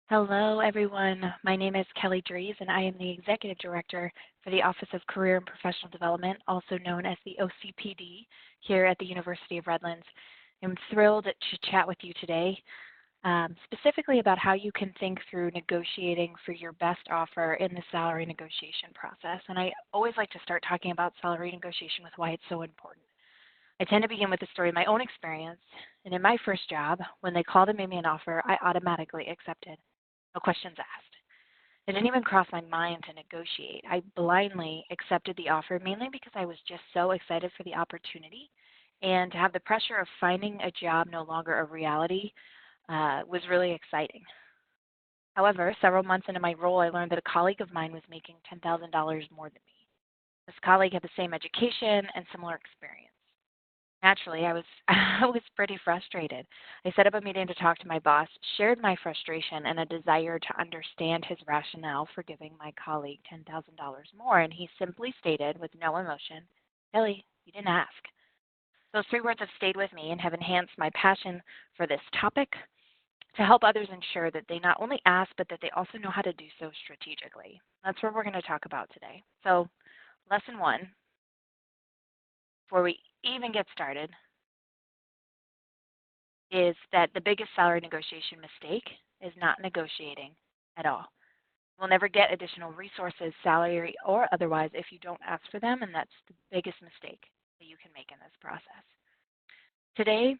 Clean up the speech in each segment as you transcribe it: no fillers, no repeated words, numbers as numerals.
Hello, everyone. My name is Kelly Dries, and I am the Executive Director for the Office of Career and Professional Development, also known as the OCPD, here at the University of Redlands. I'm thrilled to chat with you today, specifically about how you can think through negotiating for your best offer in the salary negotiation process. And I always like to start talking about salary negotiation with why it's so important. I tend to begin with the story of my own experience. And in my first job, when they called and made me an offer, I automatically accepted. No questions asked. It didn't even cross my mind to negotiate. I blindly accepted the offer mainly because I was just so excited for the opportunity. And to have the pressure of finding a job no longer a reality was really exciting. However, several months into my role, I learned that a colleague of mine was making $10,000 more than me. This colleague had the same education and similar experience. Naturally, I was I was pretty frustrated. I set up a meeting to talk to my boss, shared my frustration and a desire to understand his rationale for giving my colleague $10,000 more, and he simply stated with no emotion, "Kelly, you didn't ask." Those three words have stayed with me and have enhanced my passion for this topic to help others ensure that they not only ask, but that they also know how to do so strategically. That's what we're going to talk about today. So, lesson one, before we even get started, is that the biggest salary negotiation mistake is not negotiating at all. We'll never get additional resources, salary or otherwise, if you don't ask for them, and that's the biggest mistake that you can make in this process. Today,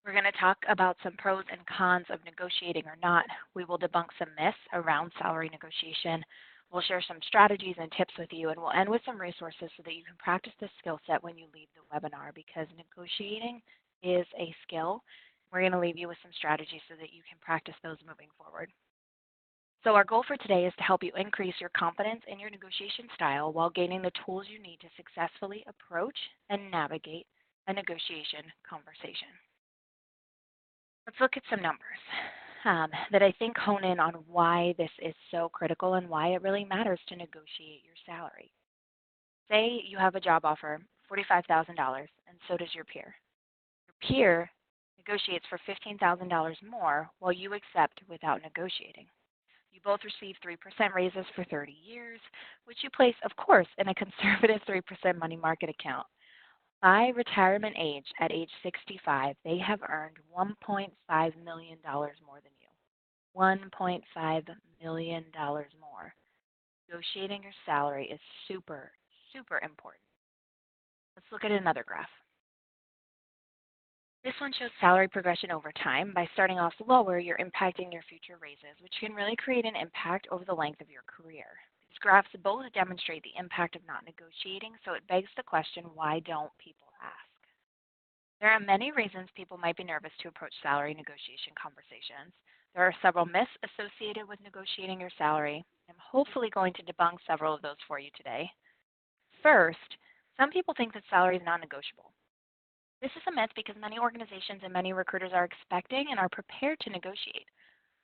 we're going to talk about some pros and cons of negotiating or not. We will debunk some myths around salary negotiation. We'll share some strategies and tips with you, and we'll end with some resources so that you can practice this skill set when you leave the webinar, because negotiating is a skill. We're going to leave you with some strategies so that you can practice those moving forward. So our goal for today is to help you increase your confidence in your negotiation style while gaining the tools you need to successfully approach and navigate a negotiation conversation. Let's look at some numbers that I think hone in on why this is so critical and why it really matters to negotiate your salary. Say you have a job offer, $45,000, and so does your peer. Your peer negotiates for $15,000 more while you accept without negotiating. You both receive 3% raises for 30 years, which you place, of course, in a conservative 3% money market account. By retirement age, at age 65, they have earned $1.5 million more than you. $1.5 million more. Negotiating your salary is super, super important. Let's look at another graph. This one shows salary progression over time. By starting off lower, you're impacting your future raises, which can really create an impact over the length of your career. These graphs both demonstrate the impact of not negotiating, so it begs the question, why don't people ask? There are many reasons people might be nervous to approach salary negotiation conversations. There are several myths associated with negotiating your salary. I'm hopefully going to debunk several of those for you today. First, some people think that salary is non-negotiable. This is a myth because many organizations and many recruiters are expecting and are prepared to negotiate.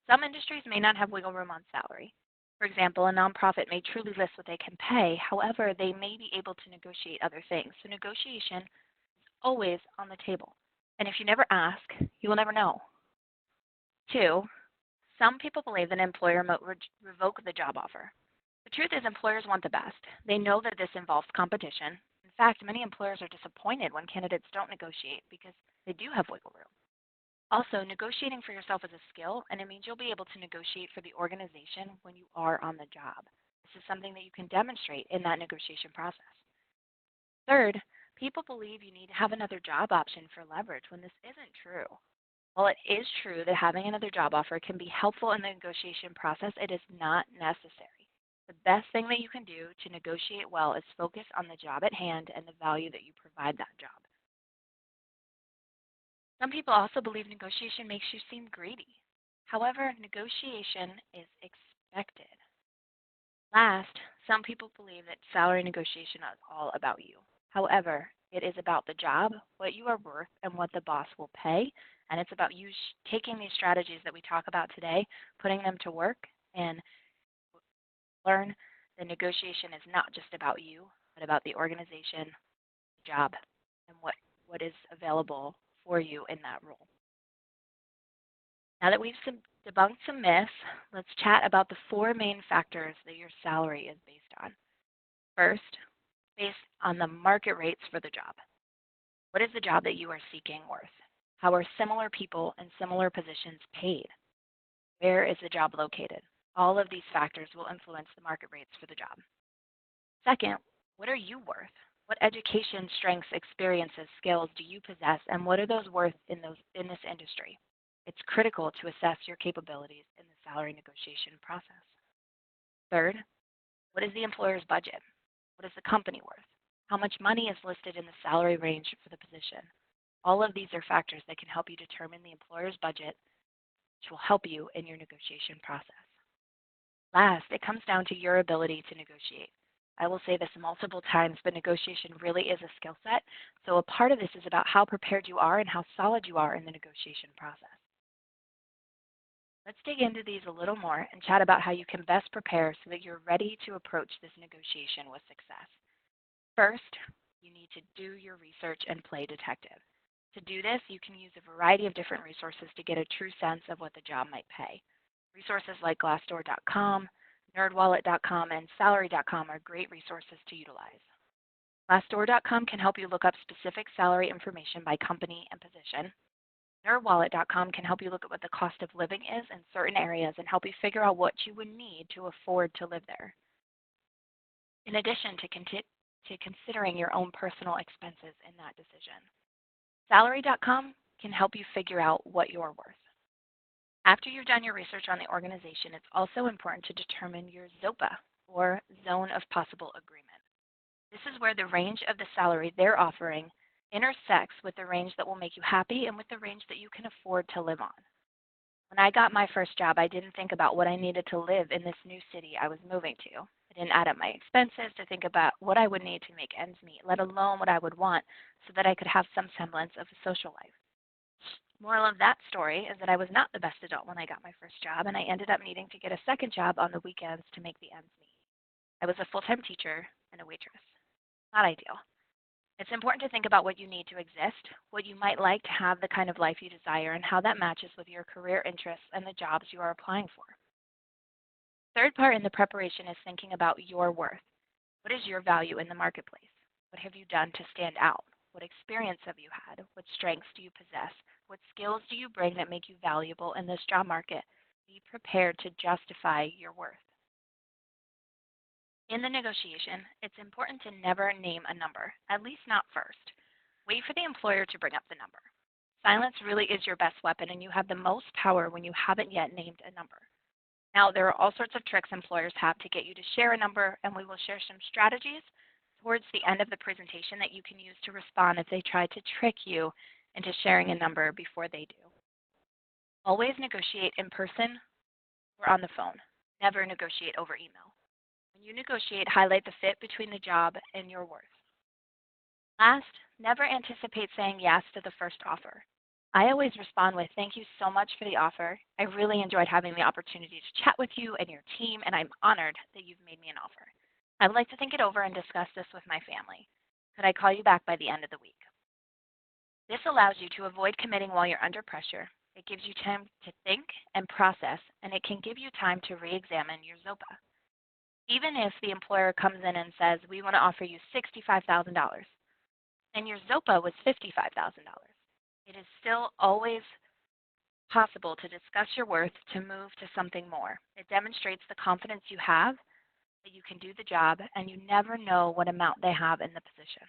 Some industries may not have wiggle room on salary. For example, a nonprofit may truly list what they can pay. However, they may be able to negotiate other things. So negotiation is always on the table. And if you never ask, you will never know. Two, some people believe that an employer might revoke the job offer. The truth is employers want the best. They know that this involves competition. In fact, many employers are disappointed when candidates don't negotiate because they do have wiggle room. Also, negotiating for yourself is a skill, and it means you'll be able to negotiate for the organization when you are on the job. This is something that you can demonstrate in that negotiation process. Third, people believe you need to have another job option for leverage when this isn't true. While it is true that having another job offer can be helpful in the negotiation process, it is not necessary. The best thing that you can do to negotiate well is focus on the job at hand and the value that you provide that job. Some people also believe negotiation makes you seem greedy. However, negotiation is expected. Last, some people believe that salary negotiation is all about you. However, it is about the job, what you are worth, and what the boss will pay. And it's about you taking these strategies that we talk about today, putting them to work, and learn that negotiation is not just about you, but about the organization, the job, and what is available for you in that role. Now that we've debunked some myths, let's chat about the four main factors that your salary is based on. First, based on the market rates for the job. What is the job that you are seeking worth? How are similar people in similar positions paid? Where is the job located? All of these factors will influence the market rates for the job. Second, what are you worth? What education, strengths, experiences, skills do you possess, and what are those worth in this industry? It's critical to assess your capabilities in the salary negotiation process. Third, what is the employer's budget? What is the company worth? How much money is listed in the salary range for the position? All of these are factors that can help you determine the employer's budget, which will help you in your negotiation process. Last, it comes down to your ability to negotiate. I will say this multiple times, but negotiation really is a skill set. So a part of this is about how prepared you are and how solid you are in the negotiation process. Let's dig into these a little more and chat about how you can best prepare so that you're ready to approach this negotiation with success. First, you need to do your research and play detective. To do this, you can use a variety of different resources to get a true sense of what the job might pay. Resources like Glassdoor.com, NerdWallet.com, and Salary.com are great resources to utilize. Glassdoor.com can help you look up specific salary information by company and position. NerdWallet.com can help you look at what the cost of living is in certain areas and help you figure out what you would need to afford to live there. In addition to considering your own personal expenses in that decision. Salary.com can help you figure out what you're worth. After you've done your research on the organization, it's also important to determine your ZOPA, or Zone of Possible Agreement. This is where the range of the salary they're offering intersects with the range that will make you happy and with the range that you can afford to live on. When I got my first job, I didn't think about what I needed to live in this new city I was moving to. I didn't add up my expenses to think about what I would need to make ends meet, let alone what I would want so that I could have some semblance of a social life. Moral of that story is that I was not the best adult when I got my first job, and I ended up needing to get a second job on the weekends to make the ends meet. I was a full-time teacher and a waitress. Not ideal. It's important to think about what you need to exist, what you might like to have the kind of life you desire, and how that matches with your career interests and the jobs you are applying for. Third part in the preparation is thinking about your worth. What is your value in the marketplace? What have you done to stand out? What experience have you had? What strengths do you possess? What skills do you bring that make you valuable in this job market? Be prepared to justify your worth. In the negotiation, it's important to never name a number, at least not first. Wait for the employer to bring up the number. Silence really is your best weapon, and you have the most power when you haven't yet named a number. Now, there are all sorts of tricks employers have to get you to share a number, and we will share some strategies towards the end of the presentation that you can use to respond if they try to trick you into sharing a number before they do. Always negotiate in person or on the phone. Never negotiate over email. When you negotiate, highlight the fit between the job and your worth. Last, never anticipate saying yes to the first offer. I always respond with, "Thank you so much for the offer. I really enjoyed having the opportunity to chat with you and your team, and I'm honored that you've made me an offer. I would like to think it over and discuss this with my family. Could I call you back by the end of the week?" This allows you to avoid committing while you're under pressure. It gives you time to think and process, and it can give you time to re-examine your ZOPA. Even if the employer comes in and says, "We want to offer you $65,000, and your ZOPA was $55,000, it is still always possible to discuss your worth to move to something more. It demonstrates the confidence you have that you can do the job, and you never know what amount they have in the position.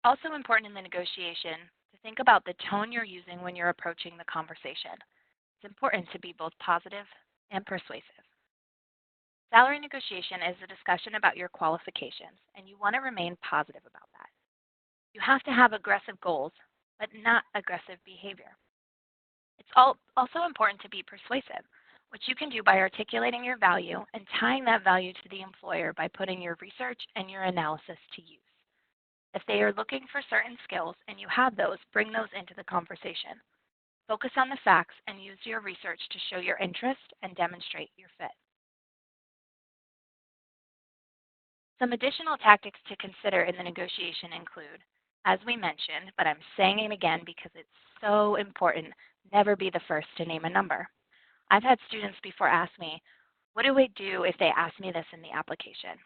Also important in the negotiation to think about the tone you're using when you're approaching the conversation. It's important to be both positive and persuasive. Salary negotiation is a discussion about your qualifications, and you want to remain positive about that. You have to have aggressive goals, but not aggressive behavior. It's also important to be persuasive, which you can do by articulating your value and tying that value to the employer by putting your research and your analysis to use. If they are looking for certain skills and you have those, bring those into the conversation. Focus on the facts and use your research to show your interest and demonstrate your fit. Some additional tactics to consider in the negotiation include, as we mentioned, but I'm saying it again because it's so important, Never be the first to name a number. I've had students before ask me, what do I do if they ask me this in the application?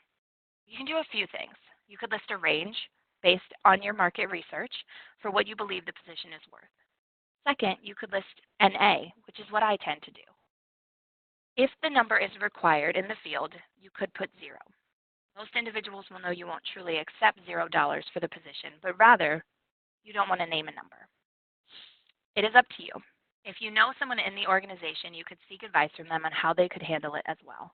You can do a few things. You could list a range based on your market research for what you believe the position is worth. Second, you could list NA, which is what I tend to do. If the number is required in the field, you could put 0. Most individuals will know you won't truly accept $0 for the position, but rather, you don't want to name a number. It is up to you. If you know someone in the organization, you could seek advice from them on how they could handle it as well.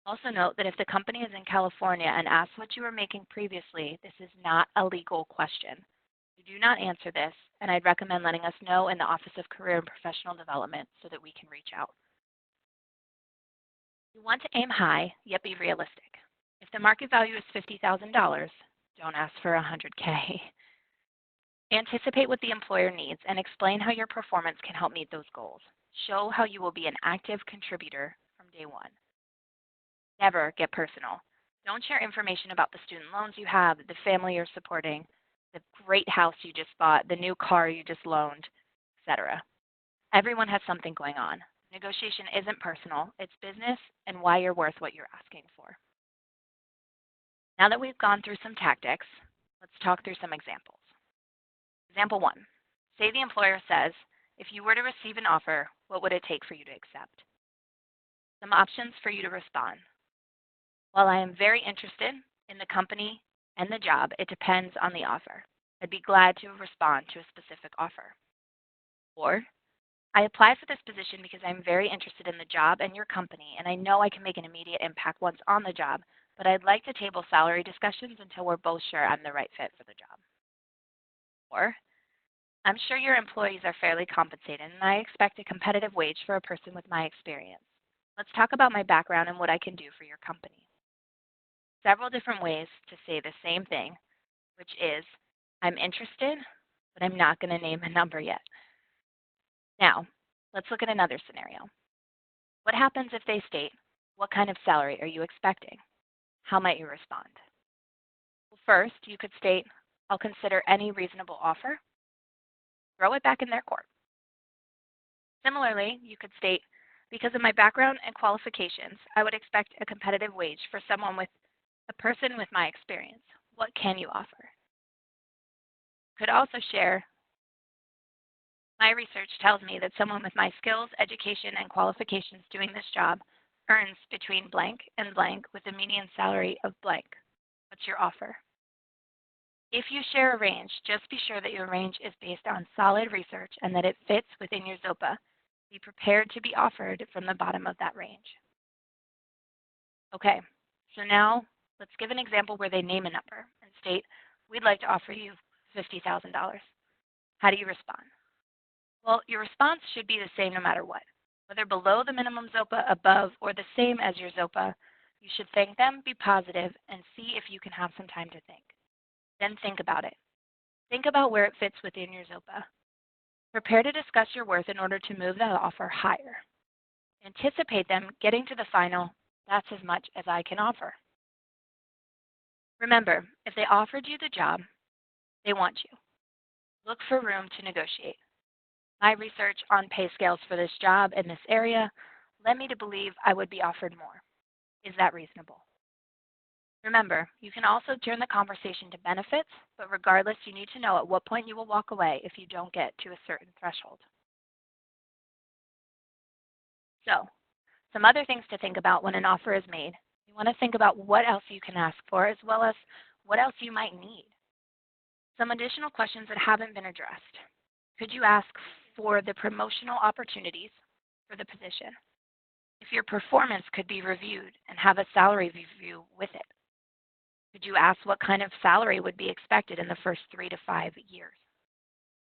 Also note that if the company is in California and asks what you were making previously, this is not a legal question. You do not answer this, and I'd recommend letting us know in the Office of Career and Professional Development so that we can reach out. You want to aim high, yet be realistic. If the market value is $50,000, don't ask for $100K. Anticipate what the employer needs and explain how your performance can help meet those goals. Show how you will be an active contributor from day one. Never get personal. Don't share information about the student loans you have, the family you're supporting, the great house you just bought, the new car you just loaned, etc. Everyone has something going on. Negotiation isn't personal, it's business and why you're worth what you're asking for. Now that we've gone through some tactics, let's talk through some examples. Example 1. Say the employer says, if you were to receive an offer, what would it take for you to accept? Some options for you to respond. While I am very interested in the company and the job, it depends on the offer. I'd be glad to respond to a specific offer. Or, I applied for this position because I'm very interested in the job and your company, and I know I can make an immediate impact once on the job, but I'd like to table salary discussions until we're both sure I'm the right fit for the job. Or, I'm sure your employees are fairly compensated, and I expect a competitive wage for a person with my experience. Let's talk about my background and what I can do for your company. Several different ways to say the same thing, which is, I'm interested, but I'm not going to name a number yet. Now, let's look at another scenario. What happens if they state, what kind of salary are you expecting? How might you respond? Well, first, you could state, I'll consider any reasonable offer. Throw it back in their court. Similarly, you could state, because of my background and qualifications, I would expect a competitive wage for a person with my experience. What can you offer? Could also share, my research tells me that someone with my skills, education, and qualifications doing this job earns between blank and blank with a median salary of blank. What's your offer? If you share a range, just be sure that your range is based on solid research and that it fits within your ZOPA. Be prepared to be offered from the bottom of that range. Okay, so now let's give an example where they name a number and state, we'd like to offer you $50,000. How do you respond? Well, your response should be the same no matter what. Whether below the minimum ZOPA, above, or the same as your ZOPA, you should thank them, be positive, and see if you can have some time to think. Then think about it. Think about where it fits within your ZOPA. Prepare to discuss your worth in order to move that offer higher. Anticipate them getting to the final, that's as much as I can offer. Remember, if they offered you the job, they want you. Look for room to negotiate. My research on pay scales for this job in this area led me to believe I would be offered more. Is that reasonable? Remember, you can also turn the conversation to benefits, but regardless, you need to know at what point you will walk away if you don't get to a certain threshold. So, some other things to think about when an offer is made. You want to think about what else you can ask for, as well as what else you might need. Some additional questions that haven't been addressed. Could you ask for the promotional opportunities for the position? If your performance could be reviewed and have a salary review with it. Could you ask what kind of salary would be expected in the first 3 to 5 years?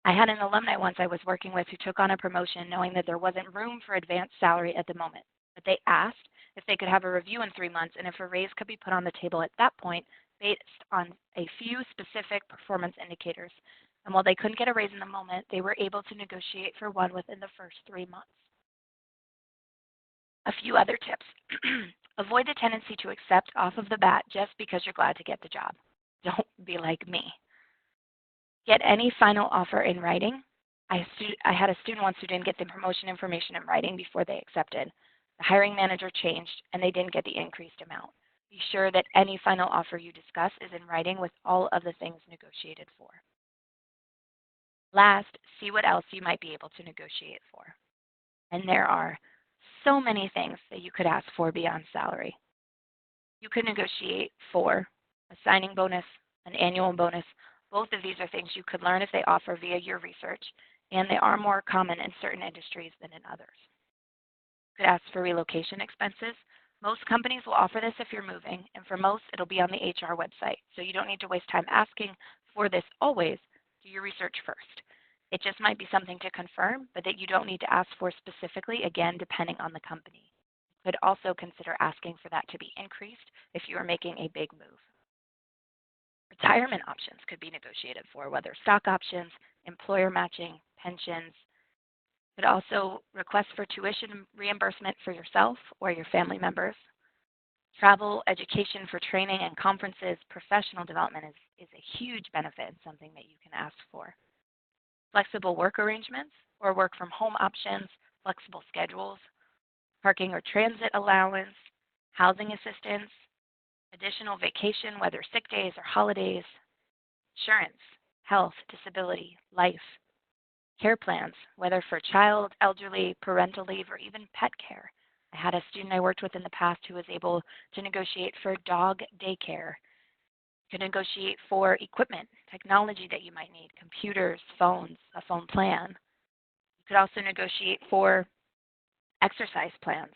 I had an alumni once I was working with who took on a promotion knowing that there wasn't room for advanced salary at the moment. But they asked if they could have a review in 3 months and if a raise could be put on the table at that point based on a few specific performance indicators. And while they couldn't get a raise in the moment, they were able to negotiate for one within the first 3 months. A few other tips. Avoid the tendency to accept off of the bat just because you're glad to get the job. Don't be like me. Get any final offer in writing. I had a student once who didn't get the promotion information in writing before they accepted. The hiring manager changed, and they didn't get the increased amount. Be sure that any final offer you discuss is in writing with all of the things negotiated for. Last, see what else you might be able to negotiate for. And there are so many things that you could ask for beyond salary. You could negotiate for a signing bonus, an annual bonus. Both of these are things you could learn if they offer via your research, and they are more common in certain industries than in others. You could ask for relocation expenses. Most companies will offer this if you're moving, and for most, it'll be on the HR website. So you don't need to waste time asking for this always. Do your research first. It just might be something to confirm, but that you don't need to ask for specifically, again, depending on the company. You could also consider asking for that to be increased if you are making a big move. Retirement options could be negotiated for, whether stock options, employer matching, pensions. You could also request for tuition reimbursement for yourself or your family members. Travel, education for training and conferences, professional development is a huge benefit and something that you can ask for. Flexible work arrangements or work from home options, flexible schedules, parking or transit allowance, housing assistance, additional vacation, whether sick days or holidays, insurance, health, disability, life, care plans, whether for child, elderly, parental leave, or even pet care. I had a student I worked with in the past who was able to negotiate for dog daycare. You can negotiate for equipment, technology that you might need, computers, phones, a phone plan. You could also negotiate for exercise plans.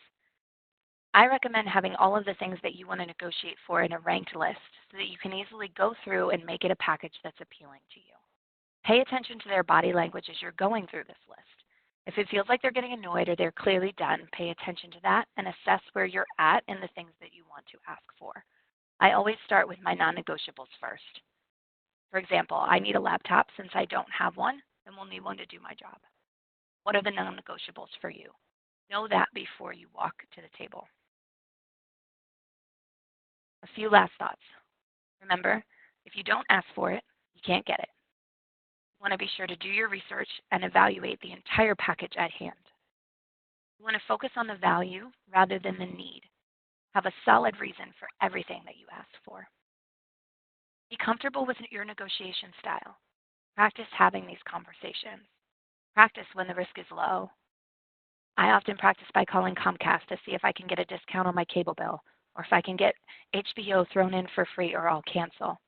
I recommend having all of the things that you want to negotiate for in a ranked list so that you can easily go through and make it a package that's appealing to you. Pay attention to their body language as you're going through this list. If it feels like they're getting annoyed or they're clearly done, pay attention to that and assess where you're at in the things that you want to ask for. I always start with my non-negotiables first. For example, I need a laptop. Since I don't have one, then we'll need one to do my job. What are the non-negotiables for you? Know that before you walk to the table. A few last thoughts. Remember, if you don't ask for it, you can't get it. You want to be sure to do your research and evaluate the entire package at hand. You want to focus on the value rather than the need. Have a solid reason for everything that you ask for. Be comfortable with your negotiation style. Practice having these conversations. Practice when the risk is low. I often practice by calling Comcast to see if I can get a discount on my cable bill, or if I can get HBO thrown in for free, or I'll cancel.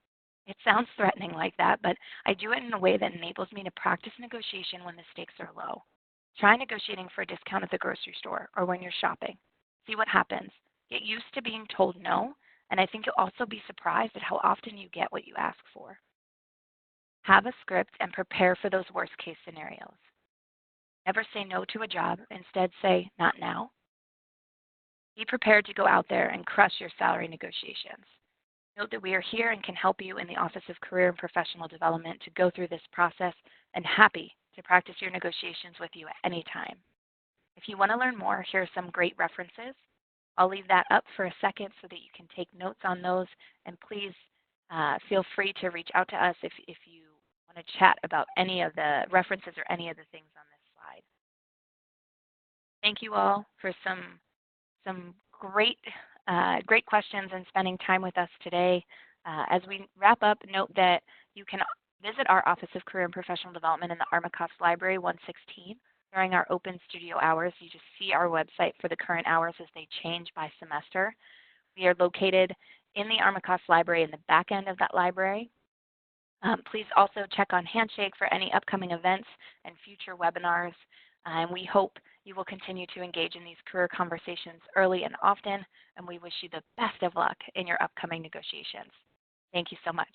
It sounds threatening like that, but I do it in a way that enables me to practice negotiation when the stakes are low. Try negotiating for a discount at the grocery store or when you're shopping. See what happens. Get used to being told no, and I think you'll also be surprised at how often you get what you ask for. Have a script and prepare for those worst case scenarios. Never say no to a job. Instead, say, not now. Be prepared to go out there and crush your salary negotiations. Note that we are here and can help you in the Office of Career and Professional Development to go through this process, and happy to practice your negotiations with you at any time. If you want to learn more, here are some great references. I'll leave that up for a second so that you can take notes on those, and please feel free to reach out to us if you want to chat about any of the references or any of the things on this slide. Thank you all for some great questions and spending time with us today. As we wrap up, note that you can visit our Office of Career and Professional Development in the Armacost Library 116 during our open studio hours. You just see our website for the current hours as they change by semester. We are located in the Armacost Library in the back end of that library. Please also check on Handshake for any upcoming events and future webinars. And we hope you will continue to engage in these career conversations early and often, and we wish you the best of luck in your upcoming negotiations. Thank you so much.